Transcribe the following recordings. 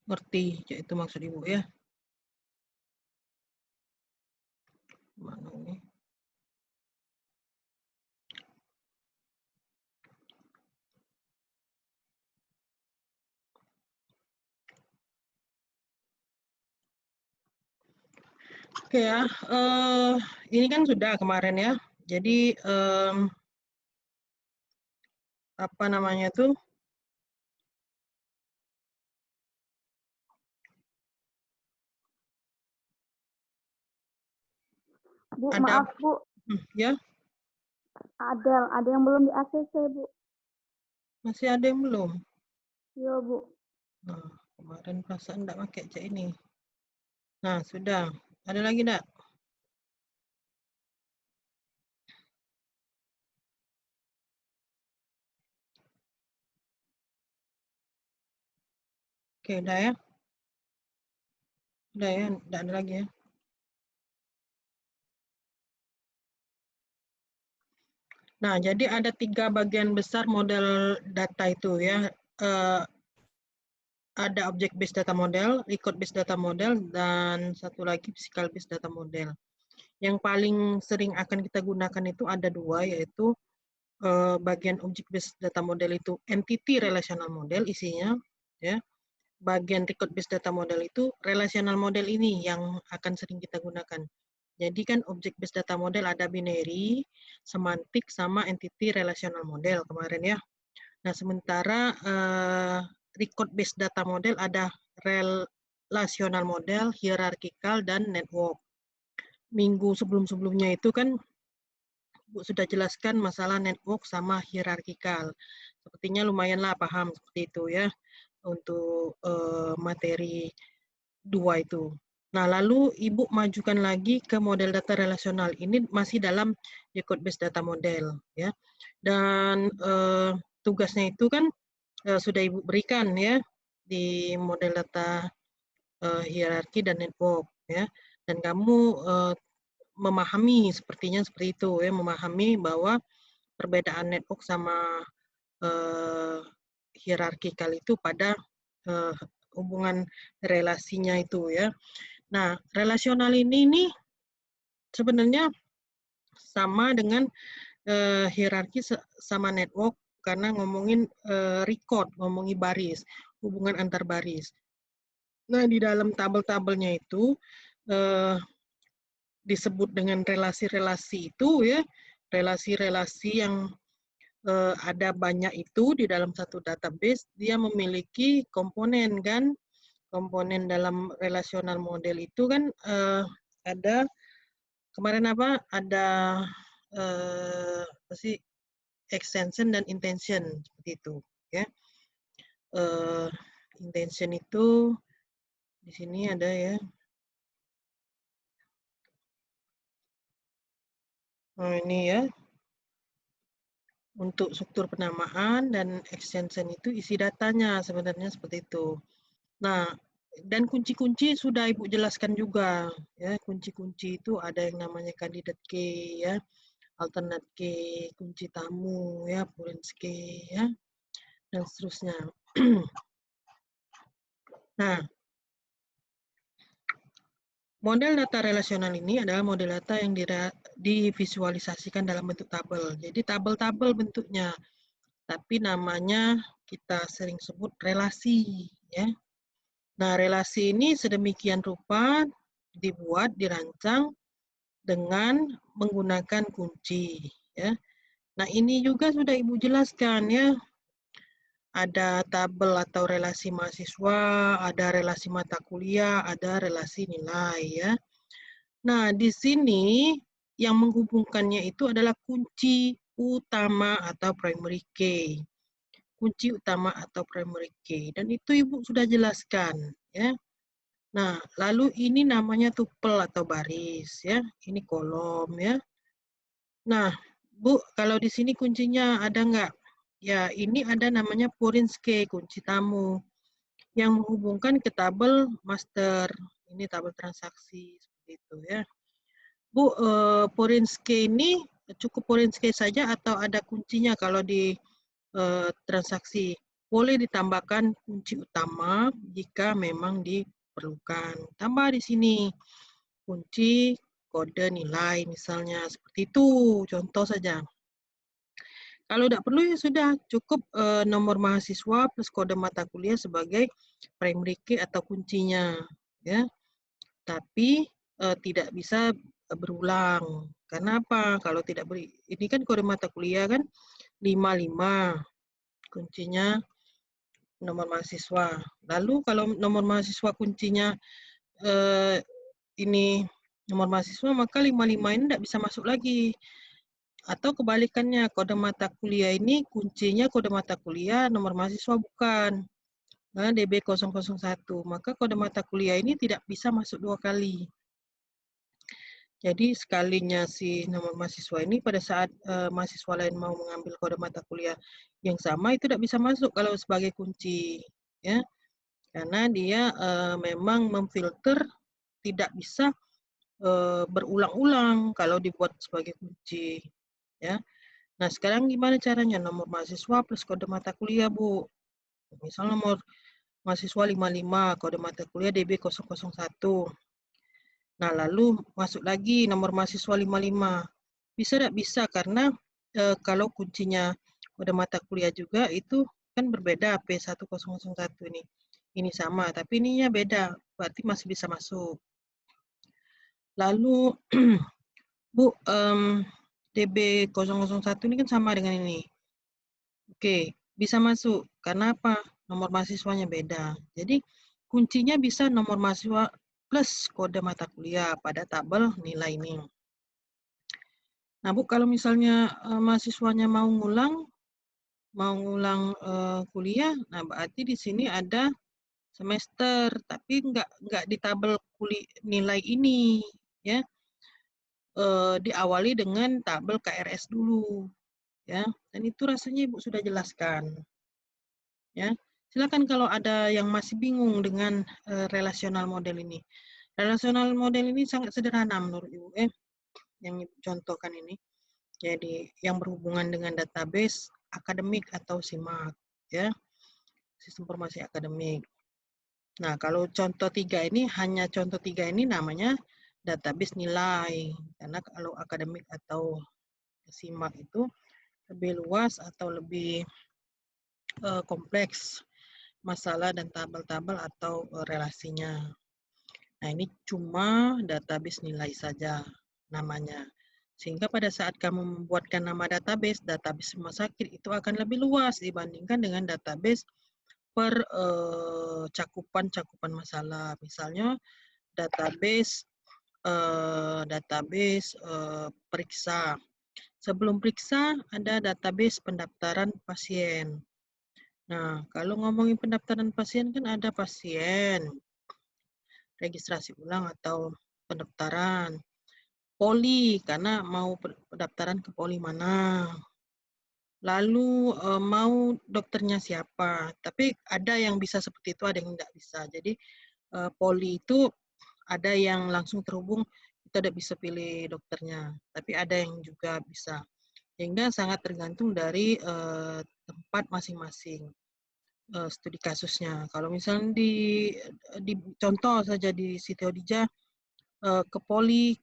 Ngerti, ya itu maksud Ibu ya. Mana ini? Oke ya, ini kan sudah kemarin ya. Jadi apa namanya tuh? Bu, Ada, maaf Bu, ya ada yang belum di ACC Bu. masih ada yang belum. Iya Bu. Nah, kemarin perasaan enggak pakai cek ini. Nah, sudah. Ada lagi enggak? Oke, udah ya. Udah ya, enggak ada lagi ya. Nah, jadi ada 3 bagian besar model data itu ya. Ada object based data model, record based data model, dan satu lagi physical based data model. Yang paling sering akan kita gunakan itu ada 2, yaitu bagian object based data model itu entity relational model isinya, ya. Bagian record based data model itu relational model ini yang akan sering kita gunakan. Jadi kan object based data model ada binary, semantik, sama entity relational model kemarin ya. Nah, sementara record based data model ada relational model, hierarchical, dan network. Minggu sebelum-sebelumnya itu kan Bu sudah jelaskan masalah network sama hierarchical. Sepertinya lumayanlah paham seperti itu ya untuk materi 2 itu. Nah, lalu Ibu majukan lagi ke model data relasional. Ini masih dalam record based data model ya. Dan tugasnya itu kan sudah Ibu berikan ya di model data hierarki dan network ya. Dan kamu memahami sepertinya seperti itu ya, memahami bahwa perbedaan network sama hierarkikal itu pada hubungan relasinya itu ya. Nah, relasional ini sebenarnya sama dengan hierarki sama network karena ngomongin record, ngomongin baris, hubungan antar baris. Nah, di dalam tabel-tabelnya itu disebut dengan relasi-relasi itu ya, relasi-relasi yang ada banyak itu di dalam satu database, dia memiliki komponen kan, komponen dalam relational model itu kan ada kemarin apa, ada apa sih, extension dan intention seperti itu ya. Intention itu di sini ada ya. Nah, ini ya. Untuk struktur penamaan dan extension itu isi datanya sebenarnya seperti itu. Nah, dan kunci-kunci sudah Ibu jelaskan juga ya. Kunci-kunci itu ada yang namanya candidate key ya, alternate key, kunci tamu ya, foreign key ya, dan seterusnya. Nah, model data relasional ini adalah model data yang divisualisasikan dalam bentuk tabel. Jadi tabel-tabel bentuknya, tapi namanya kita sering sebut relasi ya. Nah, relasi ini sedemikian rupa dibuat, dirancang dengan menggunakan kunci ya. Nah, ini juga sudah Ibu jelaskan ya. Ada tabel atau relasi mahasiswa, ada relasi mata kuliah, ada relasi nilai ya. Nah, di sini yang menghubungkannya itu adalah kunci utama atau primary key. Kunci utama atau primary key. Dan itu Ibu sudah jelaskan ya. Nah, lalu ini namanya tuple atau baris ya. Ini kolom ya. Nah, Bu, kalau di sini kuncinya ada nggak? Ya, ini ada namanya foreign key, kunci tamu yang menghubungkan ke tabel master. Ini tabel transaksi seperti itu ya. Bu, foreign key ini cukup foreign key saja atau ada kuncinya kalau di transaksi? boleh ditambahkan kunci utama jika memang diperlukan. Tambah di sini kunci kode nilai misalnya, seperti itu contoh saja. Kalau tidak perlu ya sudah cukup nomor mahasiswa plus kode mata kuliah sebagai primary key atau kuncinya, ya. Tapi tidak bisa berulang. Karena apa? Kalau tidak ini kan kode mata kuliah kan 55 kuncinya nomor mahasiswa. Lalu kalau nomor mahasiswa kuncinya ini nomor mahasiswa, maka 55 ini tidak bisa masuk lagi. Atau kebalikannya, kode mata kuliah ini kuncinya kode mata kuliah, nomor mahasiswa bukan. Nah, DB001, maka kode mata kuliah ini tidak bisa masuk 2 kali. Jadi sekalinya si nomor mahasiswa ini pada saat mahasiswa lain mau mengambil kode mata kuliah yang sama itu tidak bisa masuk kalau sebagai kunci, ya. Karena dia memang memfilter tidak bisa berulang-ulang kalau dibuat sebagai kunci, ya. Nah, sekarang gimana caranya? Nomor mahasiswa plus kode mata kuliah, Bu. Misal nomor mahasiswa 55, kode mata kuliah DB001. Nah, lalu masuk lagi nomor mahasiswa 55. Bisa tidak? Bisa, karena kalau kuncinya kode mata kuliah juga itu kan berbeda P1001 ini. Ini sama, tapi ininya beda, berarti masih bisa masuk. Lalu, Bu, DB001 ini kan sama dengan ini. Oke, bisa masuk. Karena apa? Nomor mahasiswanya beda. Jadi, kuncinya bisa nomor mahasiswa plus kode mata kuliah pada tabel nilai ini. Nah, Bu, kalau misalnya mahasiswanya mau ngulang kuliah, nah berarti di sini ada semester, tapi nggak di tabel nilai ini, ya. Diawali dengan tabel KRS dulu, ya. Dan itu rasanya Ibu sudah jelaskan, ya. Silakan kalau ada yang masih bingung dengan relasional model ini. Relasional model ini sangat sederhana menurut Ibu, yang Ibu contohkan ini. Jadi yang berhubungan dengan database akademik atau SIMAK, ya, sistem informasi akademik. Nah, kalau contoh 3 ini, hanya contoh 3 ini namanya database nilai. Karena kalau akademik atau SIMAK itu lebih luas atau lebih kompleks masalah dan tabel-tabel atau relasinya. Nah, ini cuma database nilai saja namanya. Sehingga pada saat kamu membuatkan nama database rumah sakit itu akan lebih luas dibandingkan dengan database per cakupan masalah. Misalnya database periksa. Sebelum periksa ada database pendaftaran pasien. Nah, kalau ngomongin pendaftaran pasien kan ada pasien, registrasi ulang atau pendaftaran. Poli, karena mau pendaftaran ke poli mana. Lalu mau dokternya siapa. Tapi ada yang bisa seperti itu, ada yang tidak bisa. Jadi poli itu ada yang langsung terhubung, kita tidak bisa pilih dokternya. Tapi ada yang juga bisa. Sehingga sangat tergantung dari tempat masing-masing studi kasusnya. Kalau misalnya di contoh saja di Siti Hadijah ke poli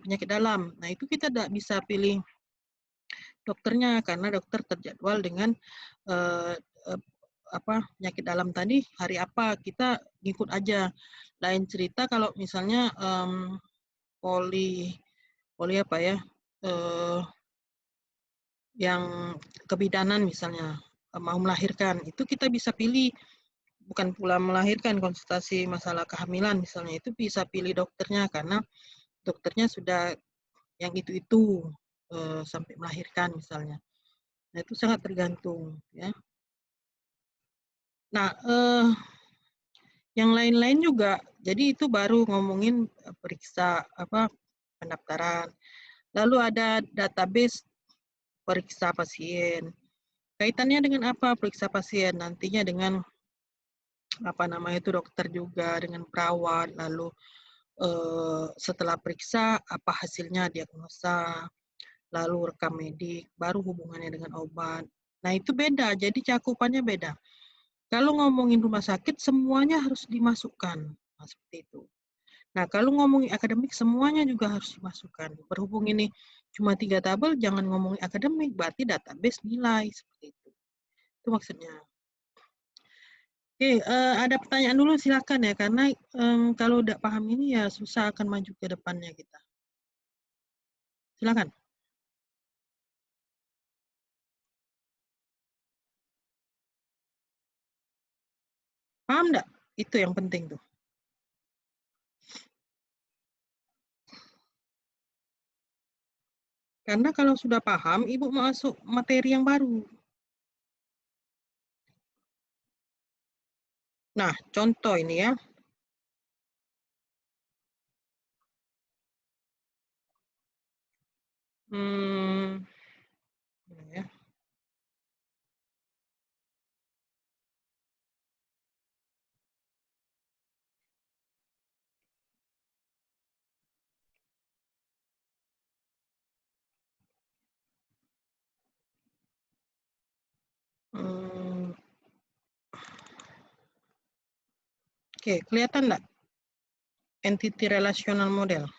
penyakit dalam. Nah, itu kita tidak bisa pilih dokternya karena dokter terjadwal dengan penyakit dalam tadi hari apa, kita ngikut aja. Lain cerita kalau misalnya poli apa ya, yang kebidanan misalnya, mau melahirkan, itu kita bisa pilih, bukan pula melahirkan, konsultasi masalah kehamilan misalnya, itu bisa pilih dokternya karena dokternya sudah yang itu sampai melahirkan misalnya. Nah, itu sangat tergantung, ya. Nah, yang lain-lain juga. Jadi itu baru ngomongin periksa pendaftaran. Lalu ada database periksa pasien. Kaitannya dengan apa periksa pasien? Nantinya dengan dokter juga, dengan perawat. Lalu setelah periksa apa hasilnya, diagnosa, lalu rekam medik, baru hubungannya dengan obat. Nah, itu beda, jadi cakupannya beda. Kalau ngomongin rumah sakit, semuanya harus dimasukkan. Nah, seperti itu. Nah, kalau ngomongin akademik, semuanya juga harus dimasukkan. Berhubung ini cuma 3 tabel, jangan ngomongin akademik, berarti database nilai. Seperti itu. Itu maksudnya. Oke, ada pertanyaan dulu silakan ya, karena kalau udah paham ini ya susah akan maju ke depannya kita. Silakan. Paham enggak? Itu yang penting tuh. Karena kalau sudah paham, Ibu masuk materi yang baru. Nah, contoh ini ya. Ya. Oke, kelihatan enggak? Entity relational model.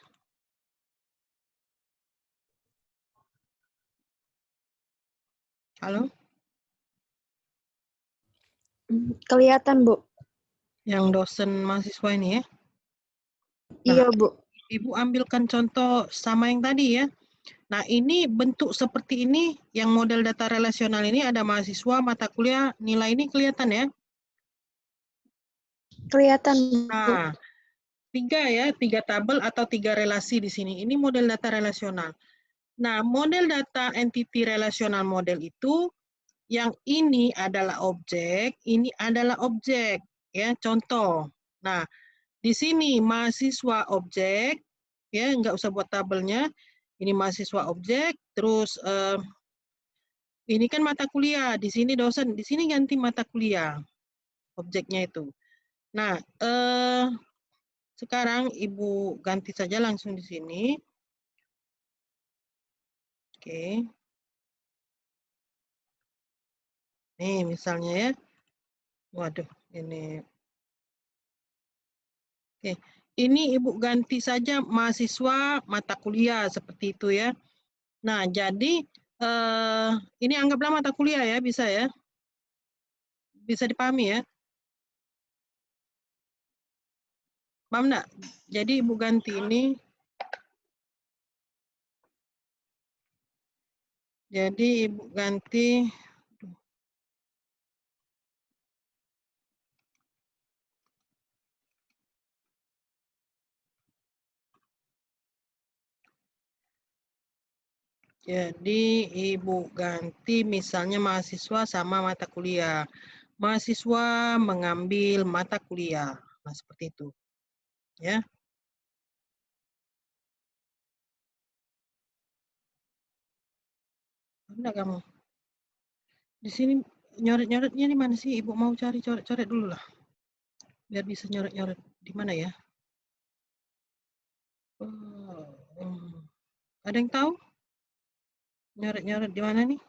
Halo? Kelihatan, Bu. Yang dosen mahasiswa ini ya. Iya, Bu. Ibu ambilkan contoh sama yang tadi ya. Nah, ini bentuk seperti ini, yang model data relasional ini ada mahasiswa, mata kuliah, nilai ini kelihatan ya. Kelihatan, Bu. Nah, 3 tabel atau 3 relasi di sini. Ini model data relasional. Nah, model data entity relational model itu, yang ini adalah objek, ini adalah objek. Ya, contoh. Nah, di sini mahasiswa objek, ya nggak usah buat tabelnya. Ini mahasiswa objek, terus ini kan mata kuliah, di sini dosen, di sini ganti mata kuliah, objeknya itu. Nah, sekarang Ibu ganti saja langsung di sini. Oke. Nih misalnya ya. Waduh, ini. Oke. Ini Ibu ganti saja mahasiswa mata kuliah seperti itu ya. Nah, jadi ini anggaplah mata kuliah ya, bisa ya. Bisa dipahami ya. Paham enggak? Jadi Ibu ganti ini. Jadi Ibu ganti. Jadi Ibu ganti misalnya mahasiswa sama mata kuliah. Mahasiswa mengambil mata kuliah. Nah, seperti itu. Ya. Enggak kamu. Di sini nyoret-nyoretnya di mana sih? Ibu mau cari coret-coret dulu lah. Biar bisa nyoret-nyoret di mana ya? Ada yang tahu? Nyoret-nyoret di mana nih?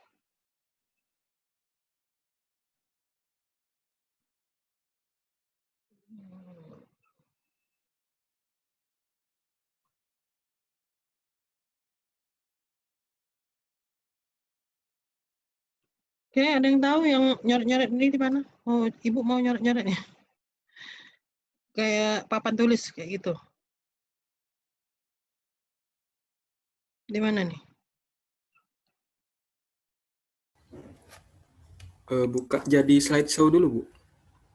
Oke, ada yang tahu yang nyoret-nyoret ini di mana? Oh, Ibu mau nyoret-nyoretnya? Kayak papan tulis kayak gitu. Di mana nih? Buka jadi slideshow dulu, Bu.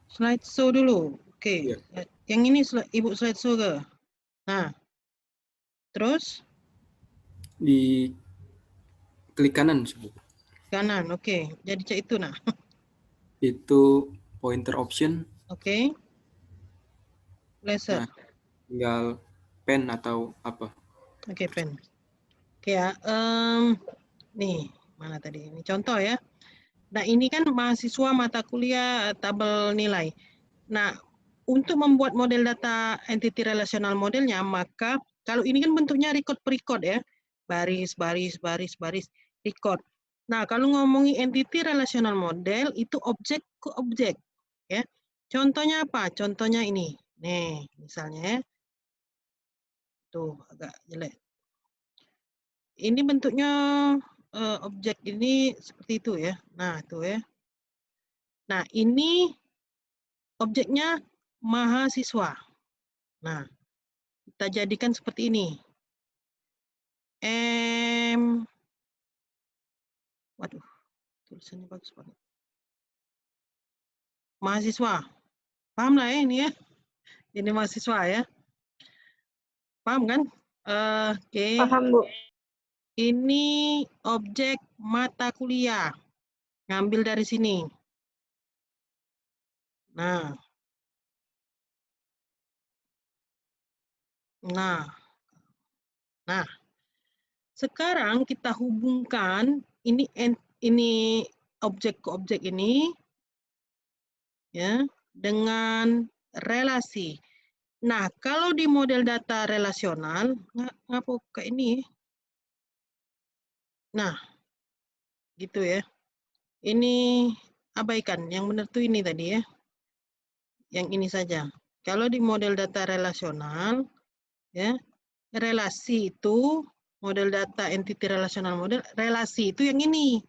Slideshow dulu. Oke. Iya. Yang ini Ibu slideshow ke? Nah. Terus? Di klik kanan, Bu. Kanan, oke. Jadi cek itu nah. Itu pointer option. Oke. Laser. Nah, tinggal pen atau apa. Oke, pen. Oke ya. Nih, mana tadi? Ini contoh ya. Nah, ini kan mahasiswa mata kuliah tabel nilai. Nah, untuk membuat model data entity relational modelnya, maka kalau ini kan bentuknya record per record ya. Baris, baris, baris, baris, record. Nah, kalau ngomongin entity relational model itu objek ke objek, ya. Contohnya apa? Contohnya ini. Nih, misalnya ya. Tuh, agak jelek. Ini bentuknya objek ini seperti itu ya. Nah, tuh ya. Nah, ini objeknya mahasiswa. Nah, kita jadikan seperti ini. Waduh, tulisannya bagus banget. Mahasiswa. Paham lah ya ini ya. Ini mahasiswa ya. Paham kan? Oke. Paham, Bu. Ini objek mata kuliah. Ngambil dari sini. Nah. Nah. Sekarang kita hubungkan ini objek ke objek ini ya dengan relasi. Nah, kalau di model data relasional, ngapa kayak ini? Nah, gitu ya. Ini abaikan, yang benar tuh ini tadi ya. Yang ini saja. Kalau di model data relasional, ya, relasi itu model data entity relational model, relasi itu yang ini.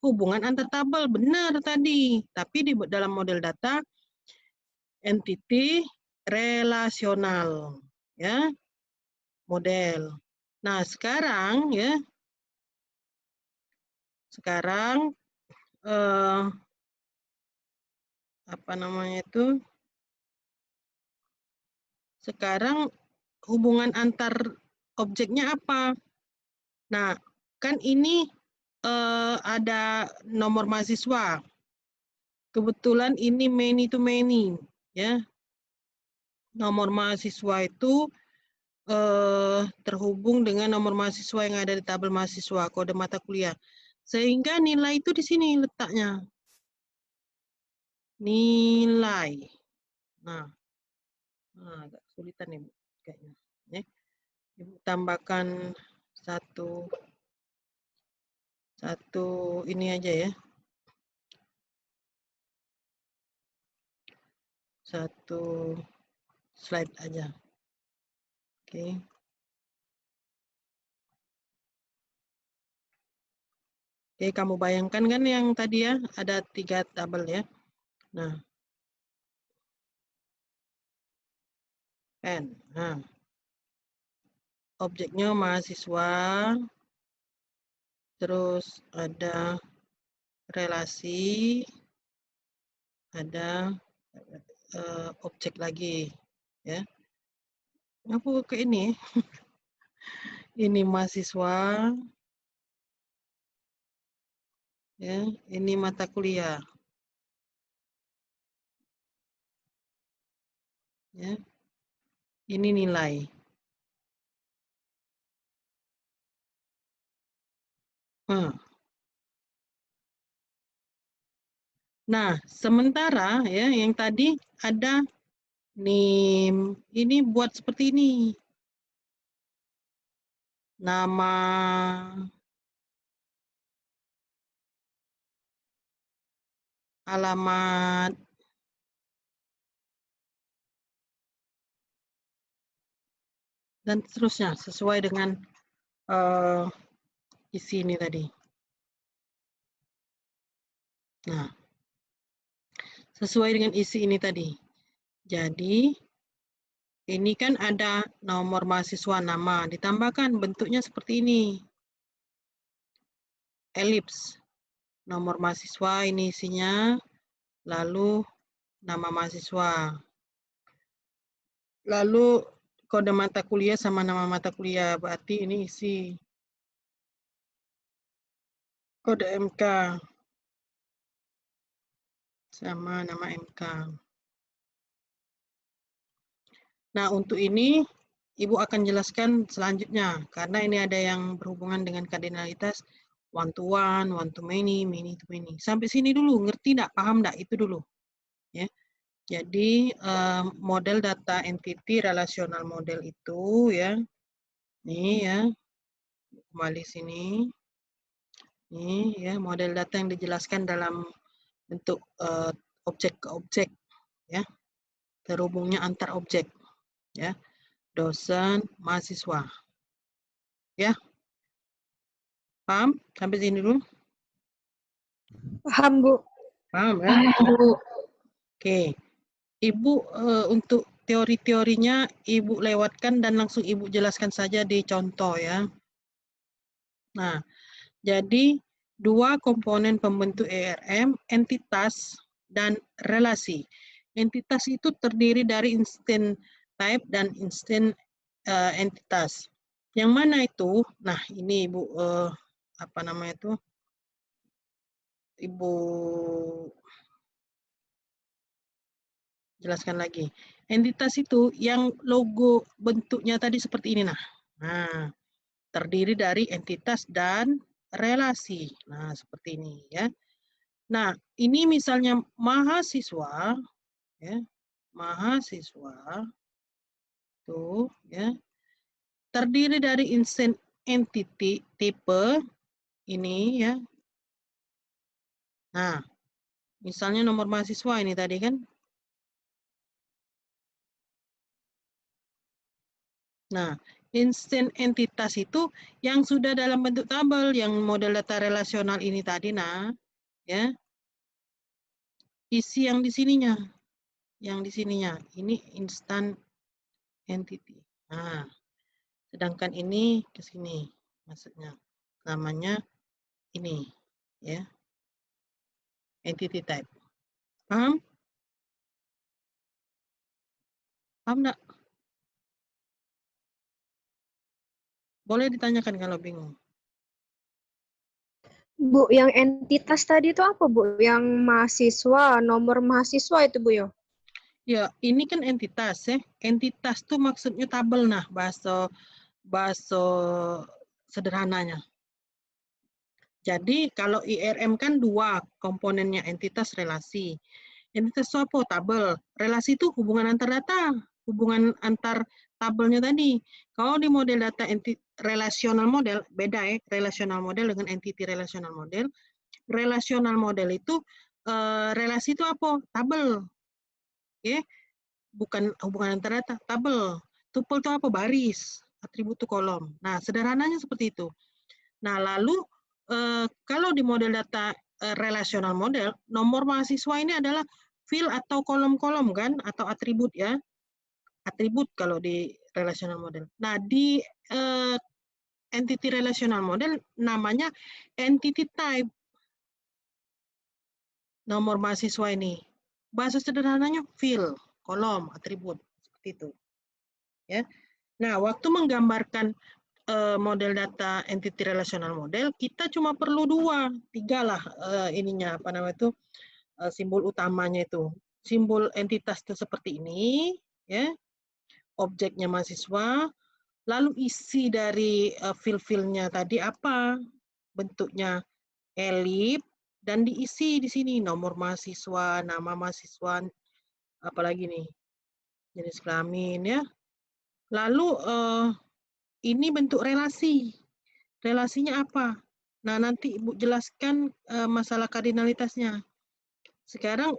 Hubungan antar tabel, benar tadi. Tapi di dalam model data entity relasional, ya, model. Nah, sekarang ya, apa namanya itu? Sekarang hubungan antar objeknya apa? Nah, kan ini ada nomor mahasiswa. Kebetulan ini many to many, ya. Nomor mahasiswa itu terhubung dengan nomor mahasiswa yang ada di tabel mahasiswa, kode mata kuliah. Sehingga nilai itu di sini letaknya. Nilai. Nah agak sulitan Ibu kayaknya. Ibu tambahkan satu ini aja ya. Satu slide aja. Oke. Oke, kamu bayangkan kan yang tadi ya, ada 3 tabel ya. Nah. Nah. Objeknya mahasiswa. Terus ada relasi. Ada objek lagi ya. Apa ke ini? Ini mahasiswa. Ya, ini mata kuliah. Ya. Ini nilai. Nah, sementara ya yang tadi ada NIM. Ini buat seperti ini. Nama alamat dan seterusnya sesuai dengan isi ini tadi. Nah, sesuai dengan isi ini tadi. Jadi, ini kan ada nomor mahasiswa nama, ditambahkan bentuknya seperti ini. Elips. Nomor mahasiswa ini isinya, lalu nama mahasiswa. Lalu kode mata kuliah sama nama mata kuliah, berarti ini isi kode MK sama nama MK. Nah, untuk ini Ibu akan jelaskan selanjutnya, karena ini ada yang berhubungan dengan kardinalitas one to many, many to many. Sampai sini dulu, ngerti enggak? Paham enggak? Itu dulu. Ya. Jadi, model data entity relational model itu ya, ini ya, kembali sini. Ini ya model data yang dijelaskan dalam bentuk objek ke objek, ya, terhubungnya antar objek, ya, dosen, mahasiswa, ya, paham? Sampai sini dulu, Paham, Bu. paham ya? Oke, Ibu untuk teori-teorinya Ibu lewatkan dan langsung Ibu jelaskan saja di contoh ya. Nah, jadi dua komponen pembentuk ERM, entitas dan relasi. Entitas itu terdiri dari instant type dan instant entitas. Yang mana itu? Nah, ini Ibu apa namanya itu? Ibu jelaskan lagi. Entitas itu yang logo bentuknya tadi seperti ini nah. Nah, terdiri dari entitas dan relasi. Nah, seperti ini ya. Nah, ini misalnya mahasiswa ya. Mahasiswa tuh ya. Terdiri dari instant entity tipe ini ya. Nah, misalnya nomor mahasiswa ini tadi kan. Nah, instant entitas itu yang sudah dalam bentuk tabel yang model data relasional ini tadi nah, ya. Isi yang di sininya. Yang di sininya. Ini instant entity. Nah, sedangkan ini ke sini maksudnya. Namanya ini ya. Entity type. Paham? Paham enggak? Boleh ditanyakan kalau bingung. Bu, yang entitas tadi itu apa, Bu? Yang mahasiswa, nomor mahasiswa itu, Bu, ya? Ya, ini kan entitas ya. Entitas tuh maksudnya tabel nah, bahasa sederhananya. Jadi kalau IRM kan dua komponennya, entitas relasi. Entitas itu apa? Tabel. Relasi itu hubungan antar data, hubungan antar tabelnya tadi. Kalau di model data relational model, beda ya, relational model dengan entity relational model. Relational model itu relasi itu apa? Tabel. Ya, bukan hubungan antar data, tabel. Tuple itu apa? Baris. Atribut itu kolom. Nah, sederhananya seperti itu. Nah, lalu kalau di model data relational model, nomor mahasiswa ini adalah field atau kolom-kolom kan, atau atribut ya. Atribut kalau di relational model. Nah, di entity relational model namanya entity type. Nomor mahasiswa ini. Bahasa sederhananya field, kolom, atribut. Seperti itu. Ya. Nah, waktu menggambarkan model data entity relational model, kita cuma perlu tiga lah ininya, apa namanya itu, simbol utamanya itu. Simbol entitas itu seperti ini, ya, objeknya mahasiswa, lalu isi dari field-fieldnya tadi apa, bentuknya elip, dan diisi di sini nomor mahasiswa, nama mahasiswa, apalagi nih, jenis kelamin ya. Lalu ini bentuk relasi. Relasinya apa? Nah, nanti Ibu jelaskan masalah kardinalitasnya. Sekarang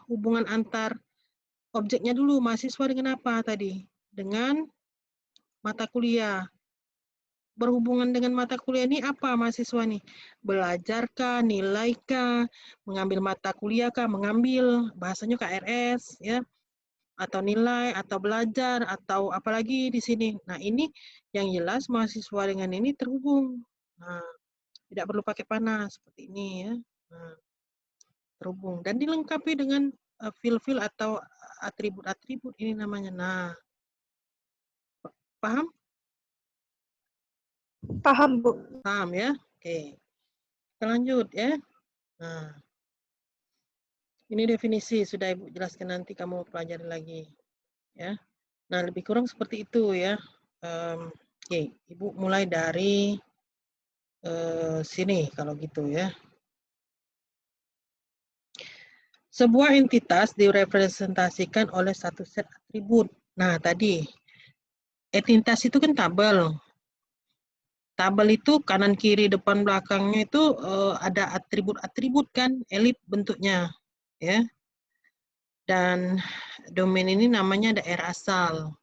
hubungan antar objeknya dulu, mahasiswa dengan apa tadi? Dengan mata kuliah. Berhubungan dengan mata kuliah ini apa mahasiswa nih? Belajarkah, nilaikah, mengambil mata kuliahkah, mengambil, bahasanya KRS, ya, atau nilai, atau belajar, atau apalagi di sini. Nah, ini yang jelas mahasiswa dengan ini terhubung. Nah, tidak perlu pakai panah seperti ini ya. Nah, terhubung dan dilengkapi dengan field-field atau atribut-atribut ini namanya. Nah, paham? Paham, Bu. Paham ya? Oke. Kita lanjut ya. Nah, ini definisi sudah Ibu jelaskan, nanti kamu pelajari lagi ya. Nah, lebih kurang seperti itu ya. Oke, Ibu mulai dari sini kalau gitu ya. Sebuah entitas direpresentasikan oleh satu set atribut. Nah, tadi entitas itu kan tabel. tabel itu kanan kiri depan belakangnya itu ada atribut-atribut kan, elip bentuknya ya. Dan domain ini namanya daerah asal.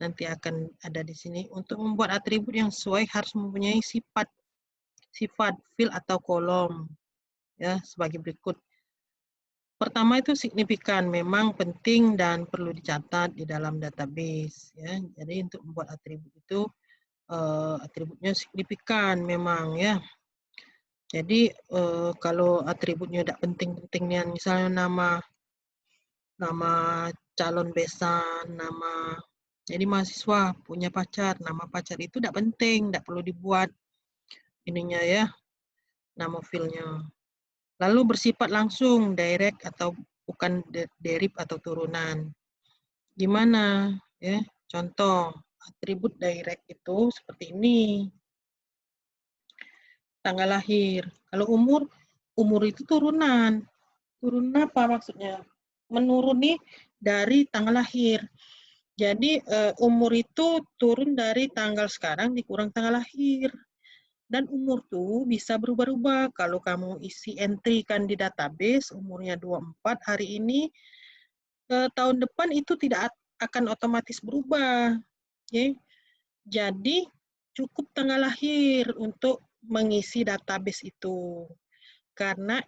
Nanti akan ada di sini. Untuk membuat atribut yang sesuai harus mempunyai sifat field atau kolom ya sebagai berikut. Pertama itu signifikan, memang penting dan perlu dicatat di dalam database ya. Jadi untuk membuat atribut itu atributnya signifikan memang ya. Jadi kalau atributnya tidak penting-pentingnya, misalnya nama calon besan, nama jadi mahasiswa punya pacar, nama pacar itu tidak penting, tidak perlu dibuat ininya ya, nama filenya. Lalu bersifat langsung, direct atau bukan derip atau turunan. Gimana ya? Contoh atribut direct itu seperti ini. Tanggal lahir. Kalau umur itu turunan. Turun apa maksudnya? Menuruni dari tanggal lahir. Jadi umur itu turun dari tanggal sekarang dikurang tanggal lahir. Dan umur tuh bisa berubah-ubah. Kalau kamu isi entry kan di database, umurnya 24 hari ini, tahun depan itu tidak akan otomatis berubah. Okay? Jadi cukup tanggal lahir untuk mengisi database itu. Karena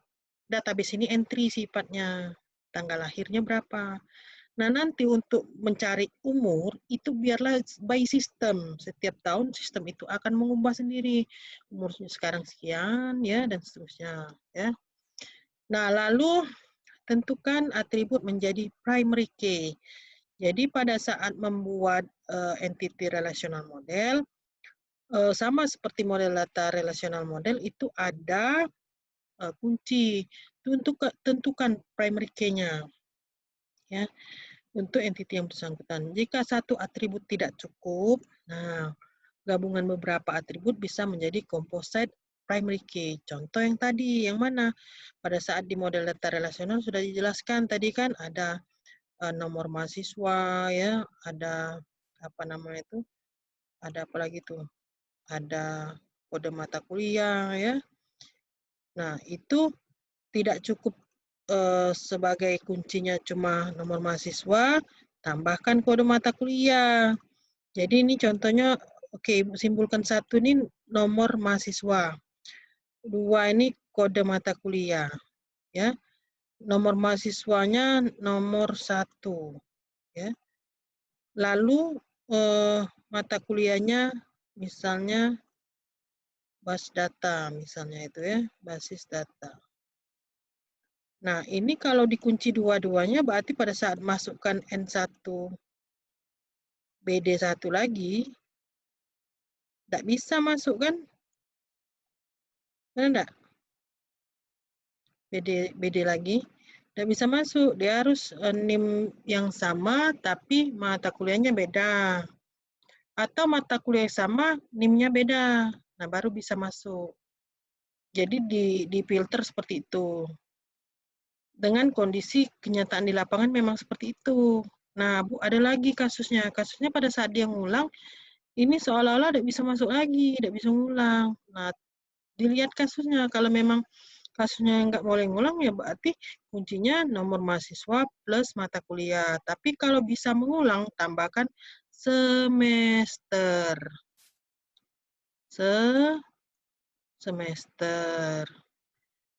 database ini entry sifatnya. Tanggal lahirnya berapa. Nah, nanti untuk mencari umur, itu biarlah by system. Setiap tahun sistem itu akan mengubah sendiri. Umurnya sekarang sekian, ya, dan seterusnya. Ya. Nah, lalu tentukan atribut menjadi primary key. Jadi pada saat membuat entity relational model, sama seperti model data relational model, itu ada kunci. Tentukan primary key-nya. Ya. Untuk entity yang bersangkutan. Jika satu atribut tidak cukup, nah gabungan beberapa atribut bisa menjadi composite primary key. Contoh yang tadi, yang mana? Pada saat di model data relasional sudah dijelaskan tadi kan ada nomor mahasiswa, ya, ada apa namanya itu? Ada apa lagi tuh? Ada kode mata kuliah, ya. Nah, itu tidak cukup sebagai kuncinya cuma nomor mahasiswa, tambahkan kode mata kuliah. Jadi ini contohnya, oke, simpulkan satu ini nomor mahasiswa. Dua ini kode mata kuliah. Ya. Nomor mahasiswanya nomor 1. Ya. Lalu mata kuliahnya misalnya bas data, misalnya itu ya, basis data. Nah, ini kalau dikunci dua-duanya berarti pada saat masukkan N1 BD1 lagi, tidak bisa masuk kan? Benar enggak? BD lagi, tidak bisa masuk. Dia harus NIM yang sama, tapi mata kuliahnya beda. Atau mata kuliah sama, NIM-nya beda. Nah, baru bisa masuk. Jadi di filter seperti itu. Dengan kondisi kenyataan di lapangan memang seperti itu. Nah, Bu, ada lagi kasusnya. Kasusnya pada saat dia ngulang, ini seolah-olah tidak bisa masuk lagi, tidak bisa ngulang. Nah, dilihat kasusnya. Kalau memang kasusnya nggak boleh ngulang, ya berarti kuncinya nomor mahasiswa plus mata kuliah. Tapi kalau bisa mengulang, tambahkan semester. Semester.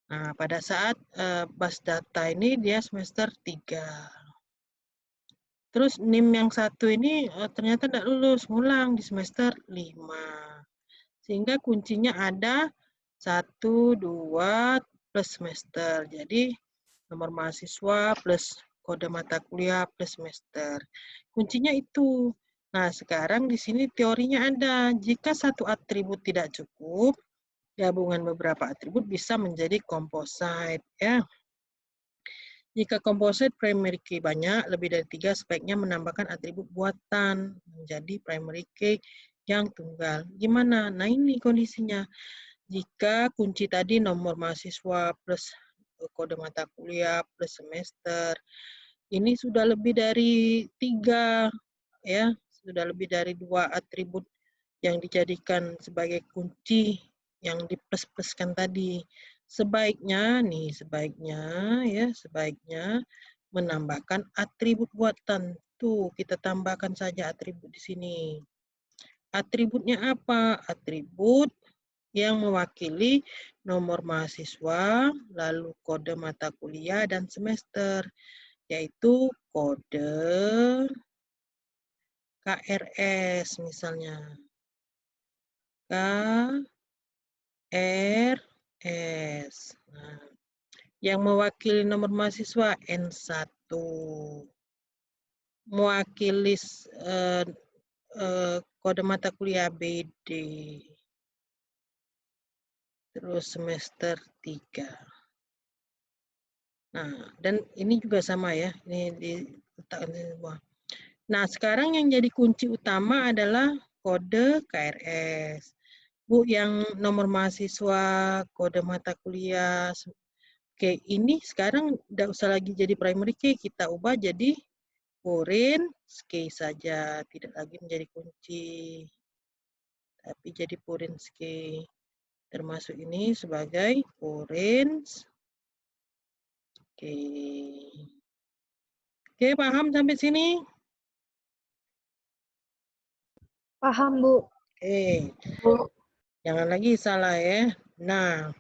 Nah, pada saat bas data ini dia semester 3. Terus NIM yang satu ini ternyata tidak lulus, ngulang di semester 5. Sehingga kuncinya ada 1, 2, plus semester. Jadi nomor mahasiswa plus kode mata kuliah plus semester. Kuncinya itu. Nah, sekarang di sini teorinya ada. Jika satu atribut tidak cukup, gabungan beberapa atribut bisa menjadi composite. Ya. Jika composite primary key banyak, lebih dari 3, sebaiknya menambahkan atribut buatan menjadi primary key yang tunggal. Gimana? Nah, ini kondisinya. Jika kunci tadi nomor mahasiswa plus kode mata kuliah plus semester, ini sudah lebih dari 3, ya, sudah lebih dari 2 atribut yang dijadikan sebagai kunci yang di plus-pluskan tadi. Sebaiknya menambahkan atribut buatan. Tuh, kita tambahkan saja atribut di sini. Atributnya apa? Atribut yang mewakili nomor mahasiswa, lalu kode mata kuliah dan semester, yaitu kode KRS misalnya. KRS. Nah, yang mewakili nomor mahasiswa N1. Mewakili kode mata kuliah BD. Terus semester 3. Nah, dan ini juga sama ya. Ini diletakkan di bawah. Nah, sekarang yang jadi kunci utama adalah kode KRS. Bu, yang nomor mahasiswa, kode mata kuliah. Oke, ini sekarang tidak usah lagi jadi primary key, kita ubah jadi foreign key saja, tidak lagi menjadi kunci. Tapi jadi foreign key. Termasuk ini sebagai foreign key. Oke, paham sampai sini? Paham, Bu. Oke. Jangan lagi salah ya. Nah,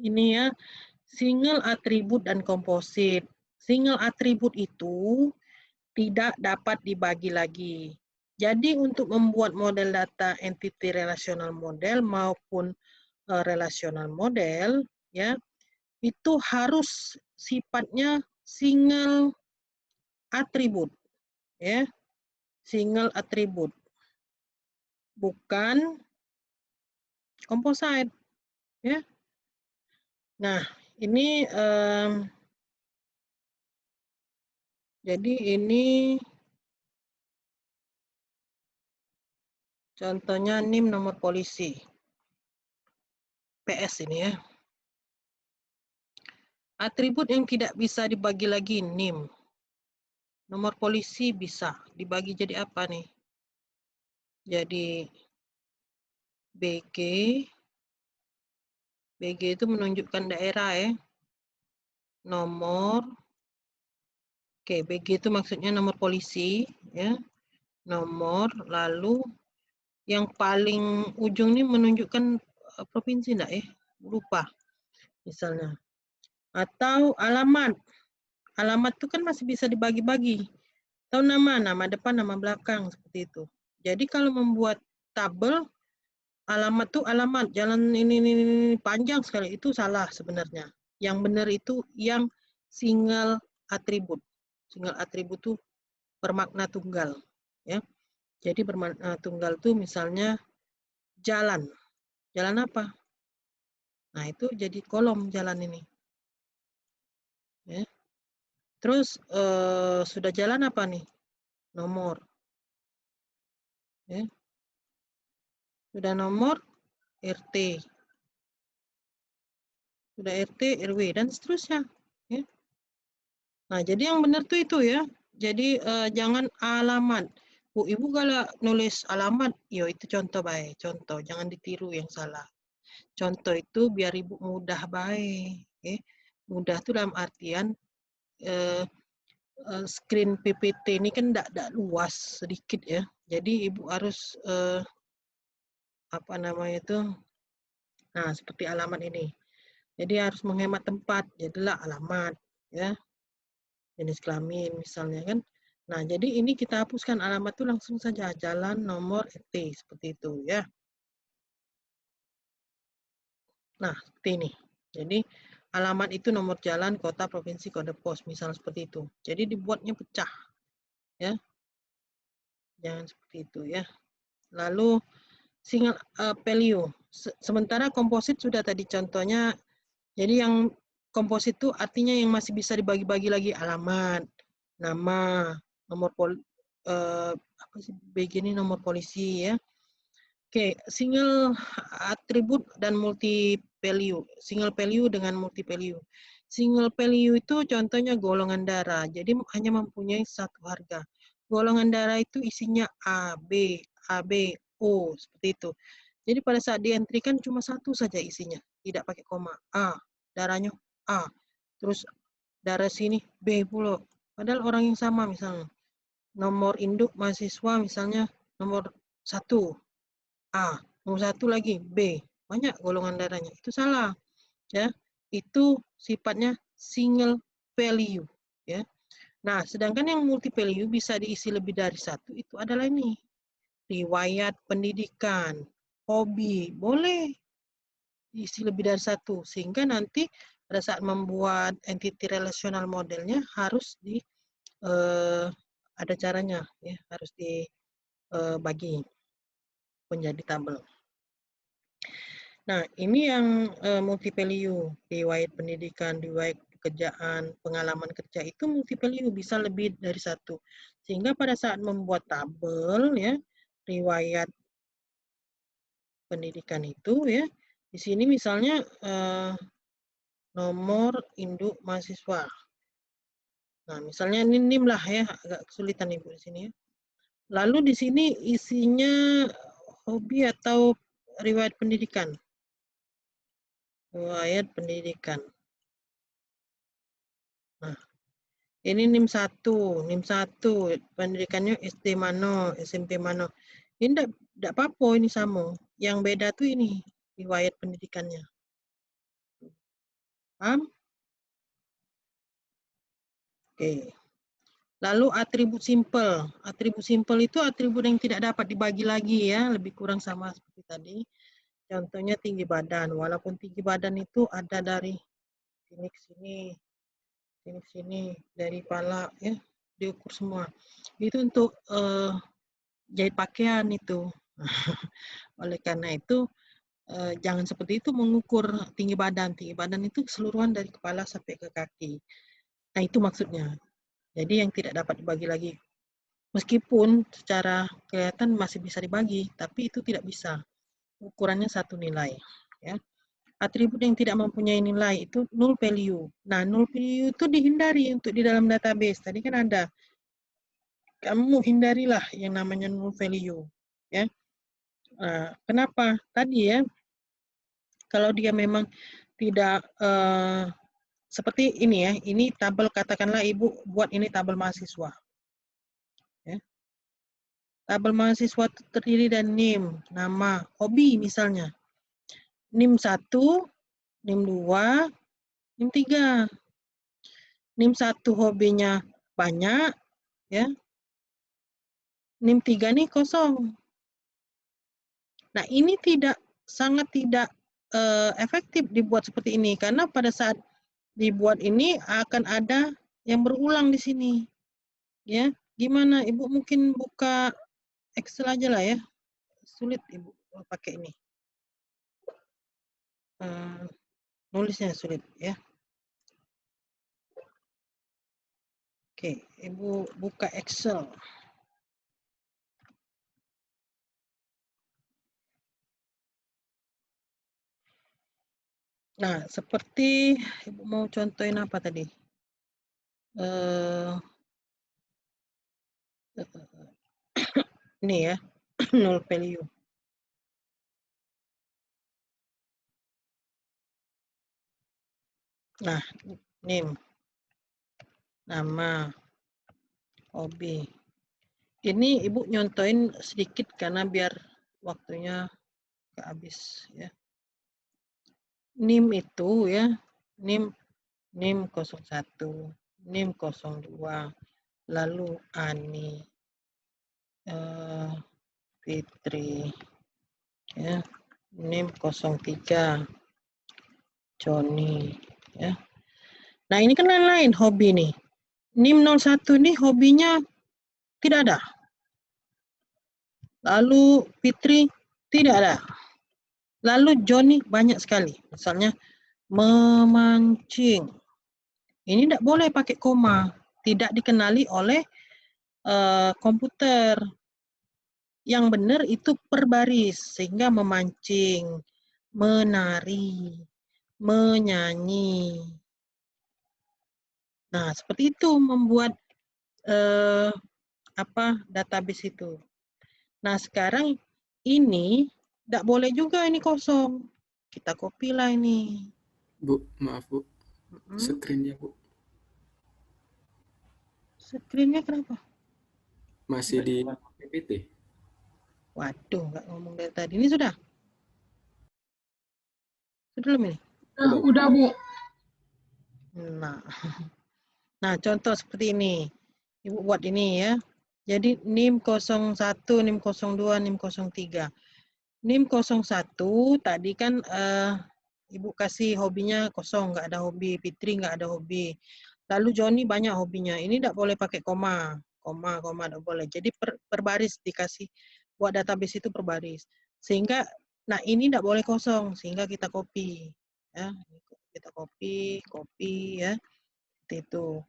ini ya, single atribut dan komposit. Single atribut itu tidak dapat dibagi lagi. Jadi untuk membuat model data entity relational model maupun relational model, ya, itu harus sifatnya single atribut, ya, single atribut, bukan composite, ya. Nah, ini jadi ini contohnya NIM nomor polisi. PS ini ya. Atribut yang tidak bisa dibagi lagi NIM. Nomor polisi bisa dibagi jadi apa nih? Jadi BG. BG itu menunjukkan daerah ya. Nomor. Oke, BG itu maksudnya nomor polisi ya. Nomor, lalu yang paling ujung ini menunjukkan provinsi enggak ya? Lupa misalnya. Atau alamat. Alamat itu kan masih bisa dibagi-bagi. Atau nama depan, nama belakang seperti itu. Jadi kalau membuat tabel alamat tuh alamat jalan ini panjang sekali, itu salah sebenarnya. Yang benar itu yang single atribut. Single atribut tuh bermakna tunggal, ya. Jadi bermakna tunggal tuh misalnya jalan. Jalan apa? Nah, itu jadi kolom jalan ini. Ya. Terus sudah jalan apa nih? Nomor. Ya. Sudah nomor RT. Sudah RT, RW, dan seterusnya. Ya. Nah, jadi yang benar tuh itu ya. Jadi jangan alamat. Bu, Ibu kalau nulis alamat, yo itu contoh baik. Contoh, jangan ditiru yang salah. Contoh itu biar Ibu mudah baik. Ya. Mudah itu dalam artian screen PPT ini kan tidak luas sedikit ya. Jadi Ibu harus apa namanya itu? Nah, seperti alamat ini. Jadi harus menghemat tempat. Jadilah alamat ya. Jenis kelamin misalnya kan. Nah, jadi ini kita hapuskan alamat itu langsung saja jalan nomor RT seperti itu ya. Nah, seperti ini. Jadi alamat itu nomor jalan, kota, provinsi, kode pos, misal seperti itu. Jadi dibuatnya pecah. Ya. Jangan seperti itu ya. Lalu single value. Sementara komposit sudah tadi contohnya. Jadi yang komposit itu artinya yang masih bisa dibagi-bagi lagi alamat, nama, nomor apa sih BG ini nomor polisi ya. Oke, single atribut dan multi value. Single value dengan multi value. Single value itu contohnya golongan darah. Jadi hanya mempunyai satu harga. Golongan darah itu isinya A, B, O, seperti itu. Jadi pada saat dientrikan cuma satu saja isinya, tidak pakai koma. A, darahnya A. Terus darah sini B pula. Padahal orang yang sama misalnya. Nomor induk mahasiswa misalnya nomor 1 A, nomor 1 lagi B. Banyak golongan darahnya. Itu salah. Ya. Itu sifatnya single value, ya. Nah, sedangkan yang multi value bisa diisi lebih dari satu, itu adalah ini. Riwayat pendidikan, hobi, boleh diisi lebih dari satu. Sehingga nanti pada saat membuat entity relational modelnya harus ada caranya, ya, harus dibagi menjadi tabel. Nah, ini yang multi value, riwayat pendidikan, riwayat pekerjaan, pengalaman kerja itu multi value bisa lebih dari satu. Sehingga pada saat membuat tabel, ya, riwayat pendidikan itu, ya, di sini misalnya nomor induk mahasiswa. Nah, misalnya ini NIM lah, ya, agak kesulitan Ibu di sini, ya. Lalu di sini isinya hobi atau riwayat pendidikan. Riwayat pendidikan. Nah, ini NIM 1, pendidikannya SD mana, SMP mana. Ini tidak apa-apa, ini sama. Yang beda tuh ini, riwayat pendidikannya. Paham? Oke. Lalu atribut simpel. Atribut simpel itu atribut yang tidak dapat dibagi lagi, ya, lebih kurang sama seperti tadi. Contohnya tinggi badan. Walaupun tinggi badan itu ada dari sini ke sini, sini ke sini, dari kepala, ya, diukur semua. Itu untuk jahit pakaian itu. Oleh karena itu jangan seperti itu mengukur tinggi badan. Tinggi badan itu keseluruhan dari kepala sampai ke kaki. Nah, itu maksudnya. Jadi yang tidak dapat dibagi lagi. Meskipun secara kelihatan masih bisa dibagi, tapi itu tidak bisa. Ukurannya satu nilai. Ya. Atribut yang tidak mempunyai nilai itu null value. Nah, null value itu dihindari untuk di dalam database. Tadi kan ada. Kamu hindarilah yang namanya null value. Ya. Kenapa? Tadi, ya, kalau dia memang tidak seperti ini, ya, ini tabel, katakanlah Ibu buat ini tabel mahasiswa. Ya. Tabel mahasiswa terdiri dari NIM, nama, hobi misalnya. NIM 1, NIM 2, NIM 3. NIM 1 hobinya banyak, ya. NIM 3 nih kosong. Nah, ini sangat tidak efektif dibuat seperti ini, karena pada saat dibuat ini akan ada yang berulang di sini. Ya, gimana? Ibu mungkin buka Excel aja lah, ya. Sulit Ibu pakai ini. Nulisnya sulit, ya. Oke, Ibu buka Excel. Nah, seperti Ibu mau contohin apa tadi? Ini, ya, null value. Nah, NIM, nama, hobi. Ini Ibu nyontoin sedikit karena biar waktunya nggak habis, ya. NIM itu, ya, NIM 01, NIM 02, lalu Ani, Fitri, ya, NIM 03, Joni, ya. Nah, ini kan lain-lain hobi nih. NIM 01 nih hobinya tidak ada. Lalu Fitri tidak ada. Lalu Joni banyak sekali. Misalnya memancing. Ini tidak boleh pakai koma. Tidak dikenali oleh komputer. Yang benar itu per baris. Sehingga memancing, menari, menyanyi. Nah, seperti itu membuat database itu. Nah, sekarang ini tidak boleh juga ini kosong. Kita copy lah ini. Bu, maaf Bu. Mm-mm. Screen-nya Bu. Screen-nya kenapa? Masih di PPT. Waduh, nggak ngomong dari tadi. Ini sudah? Sudah belum ini? Udah, Bu. Nah, nah contoh seperti ini. Ibu buat ini ya. Jadi NIM 01, NIM 02, NIM 03. NIM 01 tadi kan Ibu kasih hobinya kosong, nggak ada hobi. Fitri nggak ada hobi. Lalu Joni banyak hobinya. Ini tidak boleh pakai koma. Koma tidak boleh. Jadi per baris dikasih, buat database itu per baris. Sehingga, nah ini tidak boleh kosong. Sehingga kita copy. Ya, kita copy ya. Seperti itu.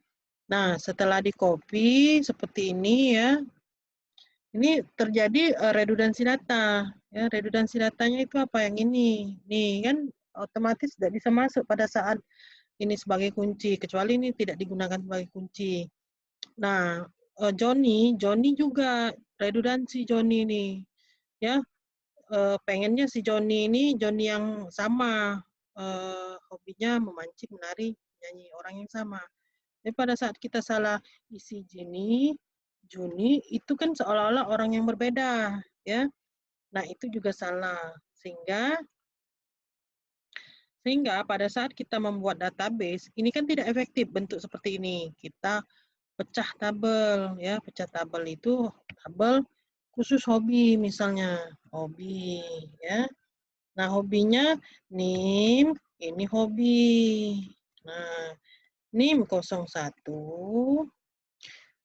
Nah, setelah di copy seperti ini ya. Ini terjadi redundansi data. Ya, redundansi datanya itu apa yang ini? Nih kan otomatis tidak bisa masuk pada saat ini sebagai kunci, kecuali ini tidak digunakan sebagai kunci. Nah, Joni juga redundansi Joni ini. Ya, pengennya si Joni ini Joni yang sama, hobinya memancing, menari, nyanyi, orang yang sama. Tapi pada saat kita salah isi Juni itu kan seolah-olah orang yang berbeda, ya. Nah, itu juga salah. Sehingga pada saat kita membuat database, ini kan tidak efektif bentuk seperti ini. Kita pecah tabel, ya. Pecah tabel itu tabel khusus hobi misalnya. Hobi, ya. Nah, hobinya NIM, ini hobi. Nah, NIM 01,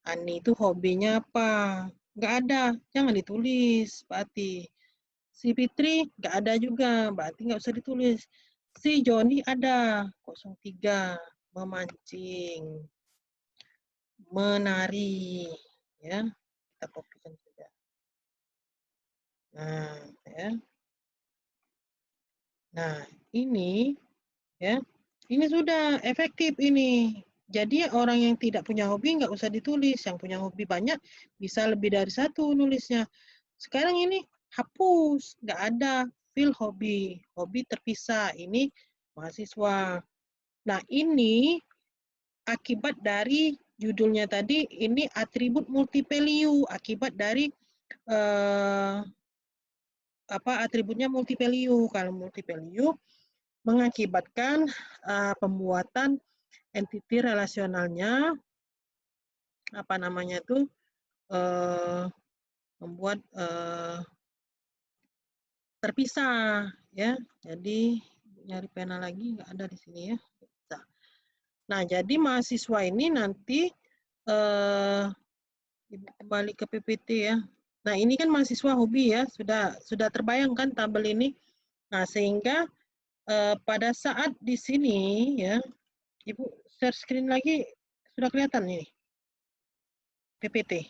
Ani itu hobinya apa? Nggak ada, jangan ditulis, Mbak Ati. Si Fitri nggak ada juga, Mbak Ati nggak usah ditulis. Si Joni ada, 03, memancing, menari, ya. Kita kopikan juga. Nah, ya. Nah, ini, ya, ini sudah efektif ini. Jadi orang yang tidak punya hobi nggak usah ditulis, yang punya hobi banyak bisa lebih dari satu nulisnya. Sekarang ini hapus, nggak ada feel hobi, hobi terpisah. Ini mahasiswa. Nah ini akibat dari judulnya tadi, ini atribut multi-value, akibat dari atributnya multi-value. Kalau multi-value mengakibatkan pembuatan entity relasionalnya membuat terpisah ya. Jadi nyari pena lagi nggak ada di sini ya. Nah, jadi mahasiswa ini nanti kembali ke PPT ya. Nah, ini kan mahasiswa hobi ya, sudah terbayangkan tabel ini. Nah, sehingga pada saat di sini ya, Ibu share screen lagi, sudah kelihatan ini PPT.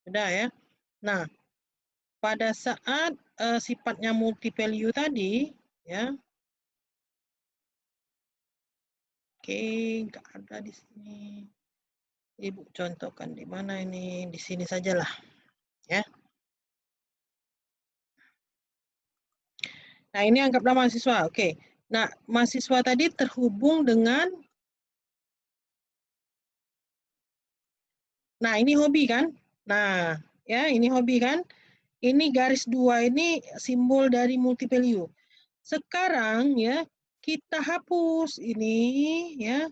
Sudah ya. Nah, pada saat sifatnya multi value tadi ya. Oke, nggak ada di sini. Ibu contohkan di mana ini? Di sini sajalah ya. Nah, ini anggaplah mahasiswa. Oke. Nah, mahasiswa tadi terhubung dengan, nah ini hobi kan? Nah, ya ini hobi kan? Ini garis 2 ini simbol dari multi value. Sekarang ya, kita hapus ini ya.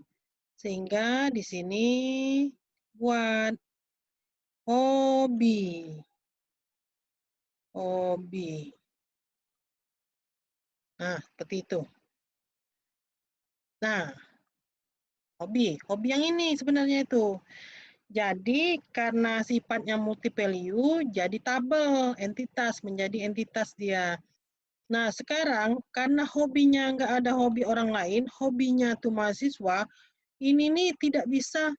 Sehingga di sini buat hobi. Hobi. Nah, seperti itu. Nah, hobi yang ini sebenarnya itu. Jadi karena sifatnya multi value, jadi tabel, entitas, menjadi entitas dia. Nah sekarang karena hobinya nggak ada hobi orang lain, hobinya tuh mahasiswa, ini nih tidak bisa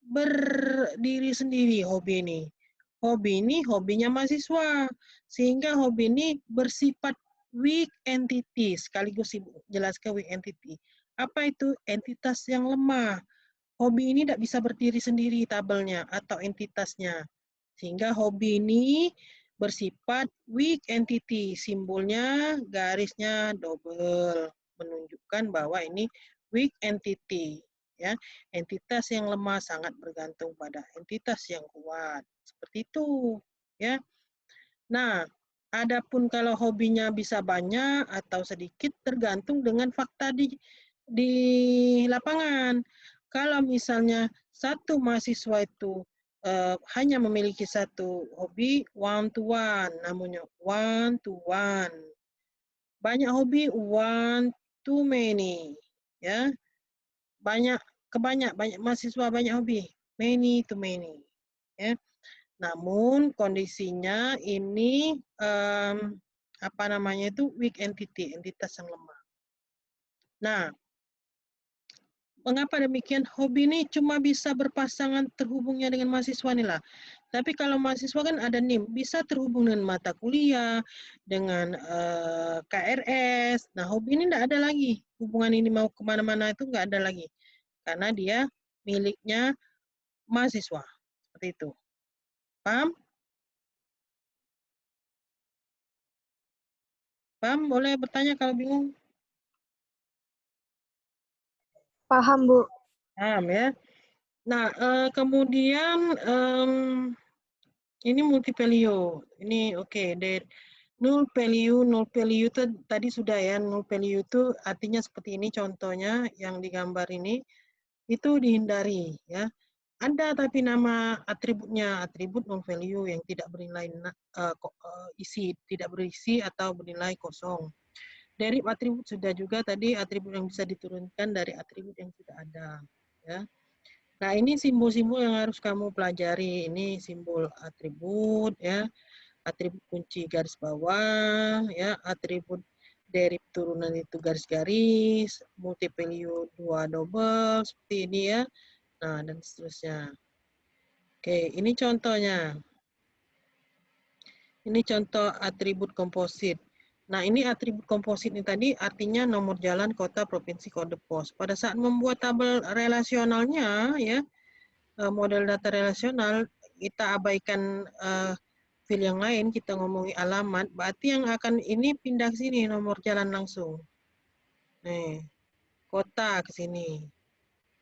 berdiri sendiri hobi ini. Hobi ini hobinya mahasiswa, sehingga hobi ini bersifat weak entity, sekaligus jelaskan weak entity. Apa itu? Entitas yang lemah. Hobi ini tidak bisa berdiri sendiri tabelnya atau entitasnya. Sehingga hobi ini bersifat weak entity. Simbolnya garisnya double, menunjukkan bahwa ini weak entity. Ya, entitas yang lemah sangat bergantung pada entitas yang kuat. Seperti itu, ya. Nah, adapun kalau hobinya bisa banyak atau sedikit tergantung dengan fakta di lapangan. Kalau misalnya satu mahasiswa itu hanya memiliki satu hobi, one to one, namanya one to one. Banyak hobi, one too many, ya. Banyak mahasiswa banyak hobi, many to many, ya. Namun kondisinya ini apa namanya itu weak entity, entitas yang lemah. Nah, mengapa demikian? Hobi ini cuma bisa berpasangan terhubungnya dengan mahasiswa nih lah. Tapi kalau mahasiswa kan ada NIM, bisa terhubung dengan mata kuliah, dengan KRS. Nah, hobi ini tidak ada lagi. Hubungan ini mau kemana-mana itu nggak ada lagi. Karena dia miliknya mahasiswa. Seperti itu. Paham? Paham? Boleh bertanya kalau bingung. Paham, Bu. Paham ya. Nah, kemudian ini multi value. Ini oke. Null value itu tadi sudah ya. Null value itu artinya seperti ini contohnya yang digambar ini. Itu dihindari ya. Ada tapi nama atributnya, atribut null value yang tidak bernilai isi, tidak berisi atau bernilai kosong. Dari atribut sudah juga tadi atribut yang bisa diturunkan dari atribut yang sudah ada. Ya. Nah ini simbol-simbol yang harus kamu pelajari. Ini simbol atribut, ya, atribut kunci garis bawah, ya, atribut dari turunan itu garis-garis, multi value 2 double seperti ini ya. Nah dan seterusnya. Oke, ini contohnya. Ini contoh atribut komposit. Nah, ini atribut komposit ini tadi artinya nomor jalan, kota, provinsi, kode pos. Pada saat membuat tabel relasionalnya, ya, model data relasional, kita abaikan field yang lain, kita ngomongin alamat, berarti yang akan ini pindah ke sini, nomor jalan langsung. Nih, kota ke sini,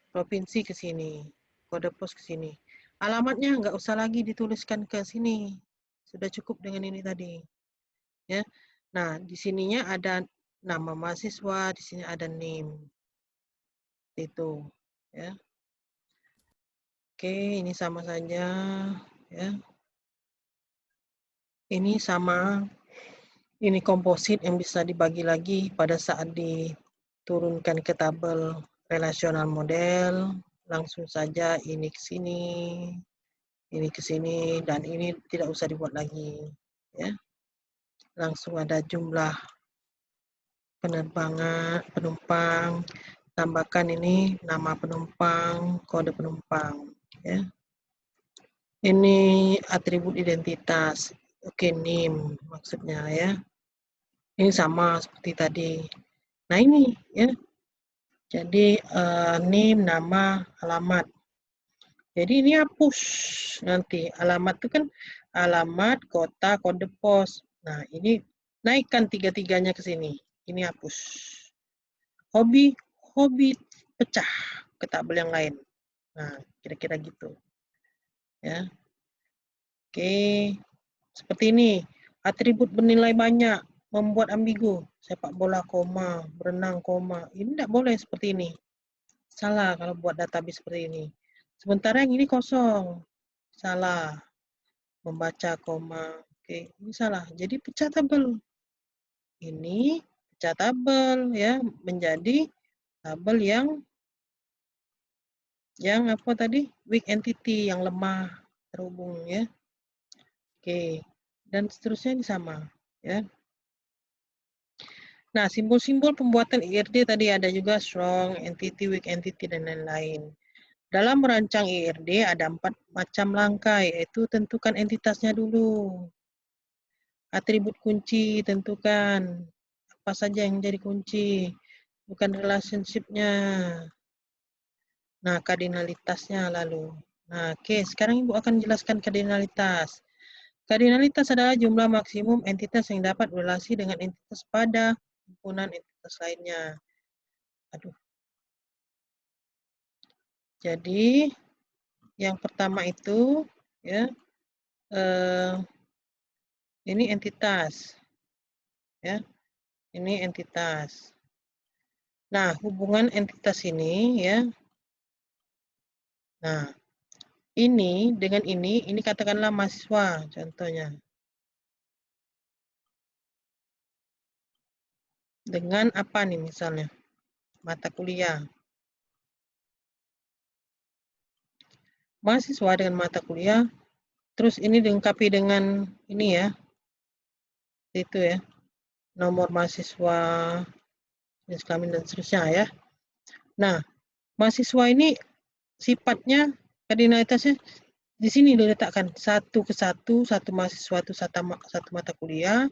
provinsi ke sini, kode pos ke sini. Alamatnya nggak usah lagi dituliskan ke sini. Sudah cukup dengan ini tadi. Ya. Nah, di sininya ada nama mahasiswa, di sini ada NIM. Itu, ya. Oke, ini sama saja, ya. Ini sama, ini komposit yang bisa dibagi lagi pada saat diturunkan ke tabel relasional model. Langsung saja ini ke sini, ini ke sini, dan ini tidak usah dibuat lagi, ya. Langsung ada jumlah penumpang, tambahkan ini nama penumpang, kode penumpang, ya. Ini atribut identitas, oke, NIM maksudnya ya. Ini sama seperti tadi. Nah ini ya, jadi NIM, nama, alamat. Jadi ini hapus nanti, alamat itu kan alamat, kota, kode pos. Nah ini naikkan tiga-tiganya ke sini, ini hapus. Hobi pecah ke tabel yang lain. Nah, kira-kira gitu. Ya. Oke. Seperti ini. Atribut bernilai banyak, membuat ambigu. Sepak bola, koma, berenang, koma. Ini tidak boleh seperti ini. Salah kalau buat database seperti ini. Sementara yang ini kosong. Salah. Membaca, koma. Oke, ini salah. Jadi pecah tabel. Ini pecah tabel ya, menjadi tabel yang apa tadi? Weak entity, yang lemah terhubung ya. Oke. Dan seterusnya ini sama ya. Nah, simbol-simbol pembuatan IRD tadi ada juga strong entity, weak entity dan lain-lain. Dalam merancang IRD ada 4 macam langkah, yaitu tentukan entitasnya dulu. Atribut kunci tentukan apa saja yang jadi kunci, bukan relationship-nya. Nah, kardinalitasnya lalu. Nah, oke, sekarang Ibu akan jelaskan kardinalitas. Kardinalitas adalah jumlah maksimum entitas yang dapat berelasi dengan entitas pada himpunan entitas lainnya. Aduh. Jadi yang pertama itu ya ini entitas ya. Ini entitas. Nah, hubungan entitas ini ya. Nah, ini dengan ini katakanlah mahasiswa contohnya. Dengan apa nih misalnya? Mata kuliah. Mahasiswa dengan mata kuliah, terus ini dilengkapi dengan ini ya. Itu ya. Nomor mahasiswa, jenis kelamin dan seterusnya ya. Nah, mahasiswa ini sifatnya kardinalitasnya di sini diletakkan satu ke satu mahasiswa itu satu mata kuliah,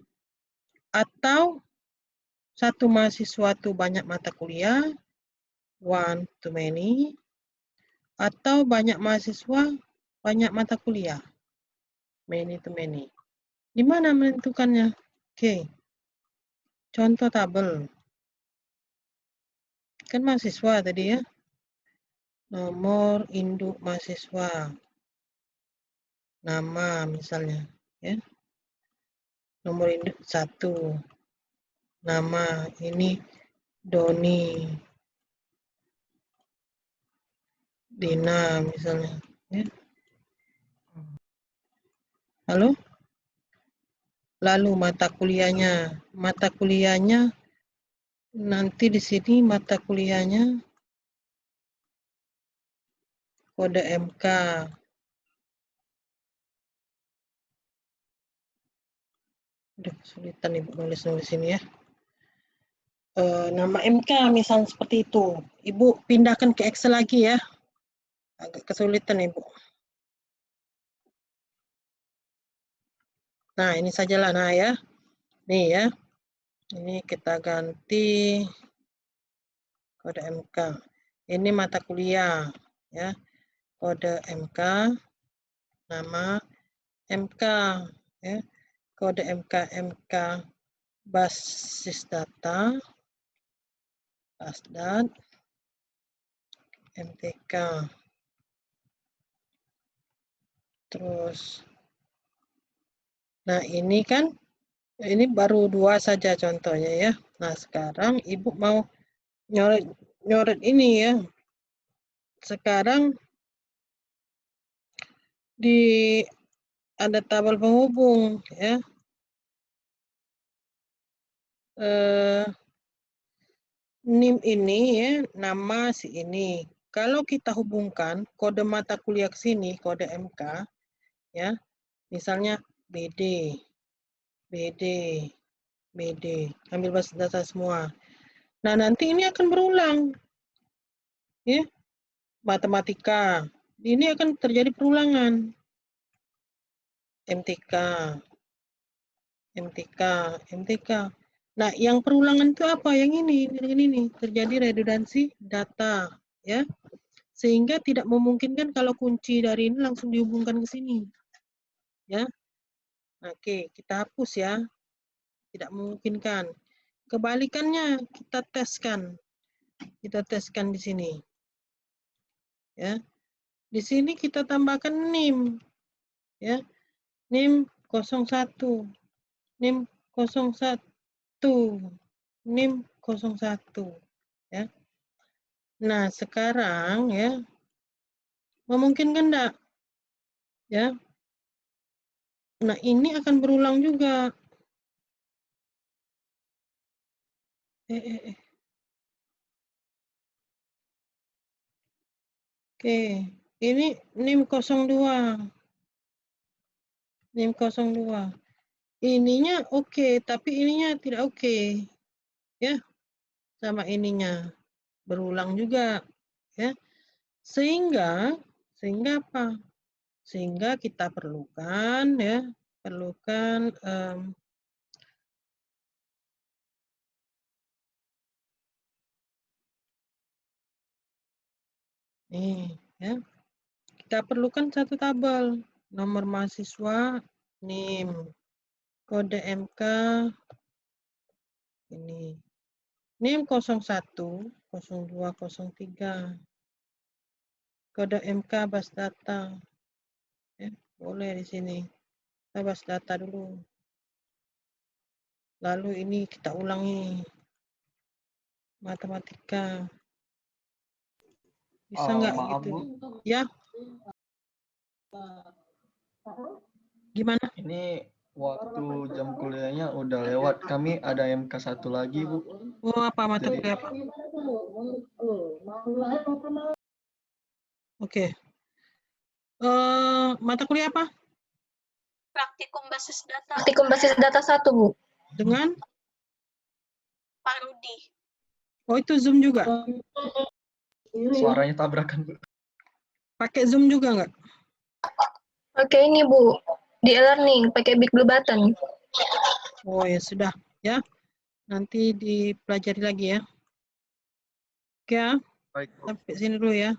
atau satu mahasiswa itu banyak mata kuliah, one to many, atau banyak mahasiswa banyak mata kuliah, many to many. Di mana menentukannya? Oke. Contoh tabel. Kan mahasiswa tadi ya. Nomor induk mahasiswa. Nama misalnya ya. Nomor induk 1. Nama ini Doni. Dina misalnya ya. Halo? Lalu mata kuliahnya. Mata kuliahnya nanti di sini mata kuliahnya kode MK. Udah kesulitan Ibu nulis-nulis ini ya. Nama MK misalnya seperti itu. Ibu pindahkan ke Excel lagi ya. Agak kesulitan Ibu. Nah, ini sajalah nah ya. Nih ya. Ini kita ganti kode MK. Ini mata kuliah ya. Kode MK, nama MK ya. Kode MK basis data, BASDAT, MTK. Terus, nah ini kan, ini baru 2 saja contohnya ya. Nah sekarang Ibu mau nyoret ini ya. Sekarang ada tabel penghubung ya. NIM ini ya, nama si ini. Kalau kita hubungkan kode mata kuliah ke sini, kode MK, ya, misalnya BD, ambil basis data semua. Nah, nanti ini akan berulang. Ya, matematika. Ini akan terjadi perulangan. MTK. Nah, yang perulangan itu apa? Yang ini terjadi redundansi data, ya. Sehingga tidak memungkinkan kalau kunci dari ini langsung dihubungkan ke sini. Ya. Oke, kita hapus ya. Tidak memungkinkan. Kebalikannya kita teskan. Kita teskan di sini. Ya. Di sini kita tambahkan NIM. Ya. NIM 01. NIM 01. NIM 01. Ya. Nah, sekarang ya memungkinkan enggak? Ya. Nah, ini akan berulang juga. Oke, ini NIM 02. NIM 02. Ininya oke, tapi ininya tidak oke. Ya. Sama ininya berulang juga, ya. Sehingga apa? Sehingga kita perlukan ya, nih ya. Kita perlukan satu tabel nomor mahasiswa NIM. Kode MK ini. NIM 01 02 03. Kode MK bus data. Boleh di sini. Kita bus data dulu. Lalu ini kita ulangi. Matematika. Bisa nggak Maaf, gitu? Bu. Ya. Gimana? Ini waktu jam kuliahnya udah lewat. Kami ada MK1 lagi, Bu. Oh, apa mata Jadi- kuliah apa? Oke. Mata kuliah apa? Praktikum basis data. Praktikum basis data 1, Bu. Dengan? Pak Rudi. Oh, itu Zoom juga? Suaranya tabrakan, Bu. Pakai Zoom juga nggak? Oke, ini, Bu. Di e-learning, pakai Big Blue Button. Oh, ya sudah. Ya. Nanti dipelajari lagi ya. Oke ya. Baik, Bu. Sampai sini dulu ya.